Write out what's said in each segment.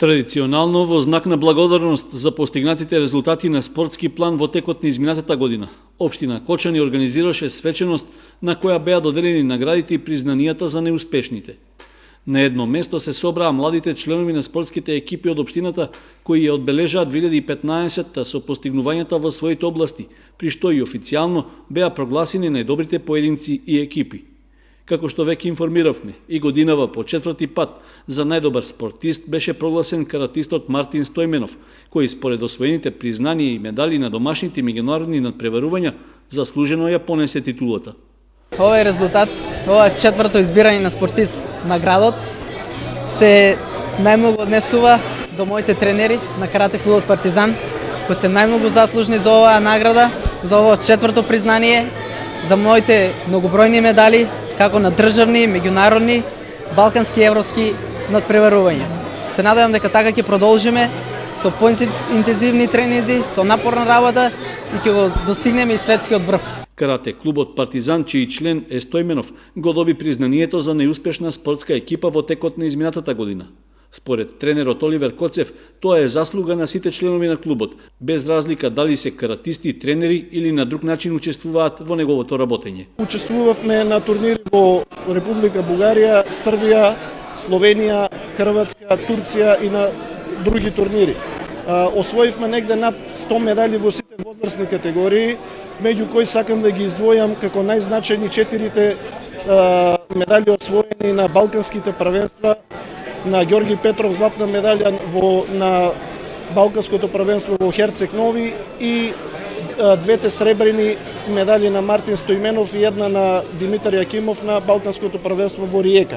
Традиционално, во знак на благодарност за постигнатите резултати на спортски план во текот на изминатата година, Општина Кочани организираше свеченост на која беа доделени наградите и признанијата за неуспешните. На едно место се собраа младите членови на спортските екипи од општината кои ја одбележаа 2015 со постигнувањата во своите области, при што и официјално беа прогласени најдобрите поединци и екипи. Како што веќе информиравме, и годинава по четврти пат за најдобар спортист беше прогласен каратистот Мартин Стојменов, кој според освоените признанија и медали на домашните меѓународни надпреварувања заслужено ја понесе титулата. Овој резултат, ова четврто избирање на спортист на градот се најмногу однесува до моите тренери на карате клубот Партизан, кои се најмногу заслужни за оваа награда, за ово четврто признание, за моите многобројни медали, како на државни, меѓународни, балкански и европски надпреварувања. Се надевам дека така ќе продолжиме со поинтензивни тренинзи, со напорна работа и ќе го достигнеме и светскиот врв. Карате клубот Партизан, чиј член е Стојменов, го доби признанието за неуспешна спортска екипа во текот на изминатата година. Според тренерот Оливер Коцев, тоа е заслуга на сите членови на клубот, без разлика дали се каратисти, тренери или на друг начин учествуваат во неговото работење. Учествувавме на турнири во Република Бугарија, Србија, Словенија, Хрватска, Турција и на други турнири. Освоивме негде над 100 медали во сите возрастни категории, меѓу кои сакам да ги издвојам како најзначајни 4 медали освоени на балканските првенства, на Ѓорги Петров златна медалја на балканското првенство во Херцег Нови и двете сребрени медали на Мартин Стојменов и една на Димитар Јакимов на балканското првенство во Риека.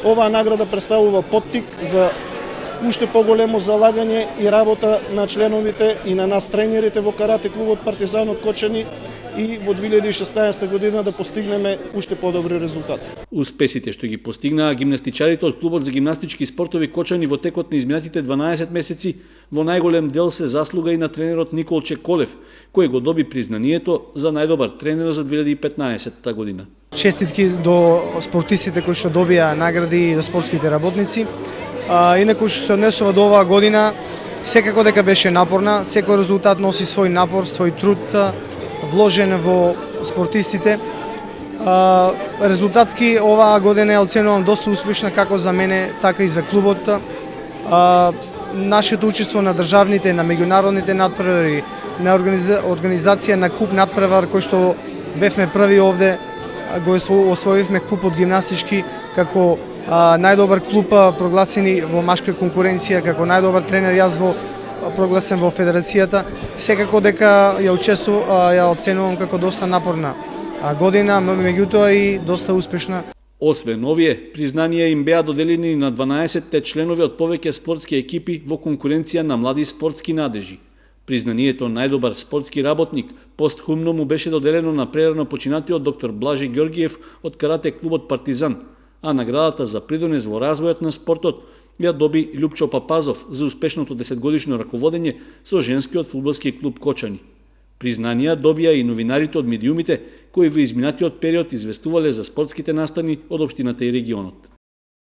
Оваа награда представува поттик за уште поголемо залагање и работа на членовите и на нас тренерите во карате клубот Партизан од Кочани и во 2016 година да постигнеме уште подобри резултати. Успесите што ги постигнаа гимнастичарите од клубот за гимнастички спортови Кочани во текот на изминатите 12 месеци во најголем дел се заслуга и на тренерот Николче Колев, кој го доби признанието за најдобар тренер за 2015 година. Честитки до спортистите кои што добија награди и до спортските работници. Инаку што се однесува до оваа година, секако дека беше напорна, секој резултат носи свој напор, свој труд вложен во спортистите. Резултатски оваа година ја оценувам доста успешна како за мене, така и за клубот. Нашето учество на државните, на меѓународните надпревари, на организација на куп надпревар кој што бевме први овде, го освоивме купот гимнастички како најдобар клуб прогласени во машка конкуренција, како најдобар тренер јас прогласен во федерацијата. Секако дека ја оценувам како доста напорна година, меѓутоа и доста успешна. Освен овие, признанија им беа доделени на 12-те членови од повеќе спортски екипи во конкуренција на млади спортски надежи. Признанието најдобар спортски работник постхумно му беше доделено на прерано починатиот доктор Блажи Ѓоргиев од карате клубот Партизан, а наградата за придонес во развојот на спортот ја доби Љупчо Папазов за успешното 10-годишно раководење со женскиот фудбалски клуб Кочани. Признанија добија и новинарите од медиумите кои во изминатиот период известувале за спортските настани од општината и регионот.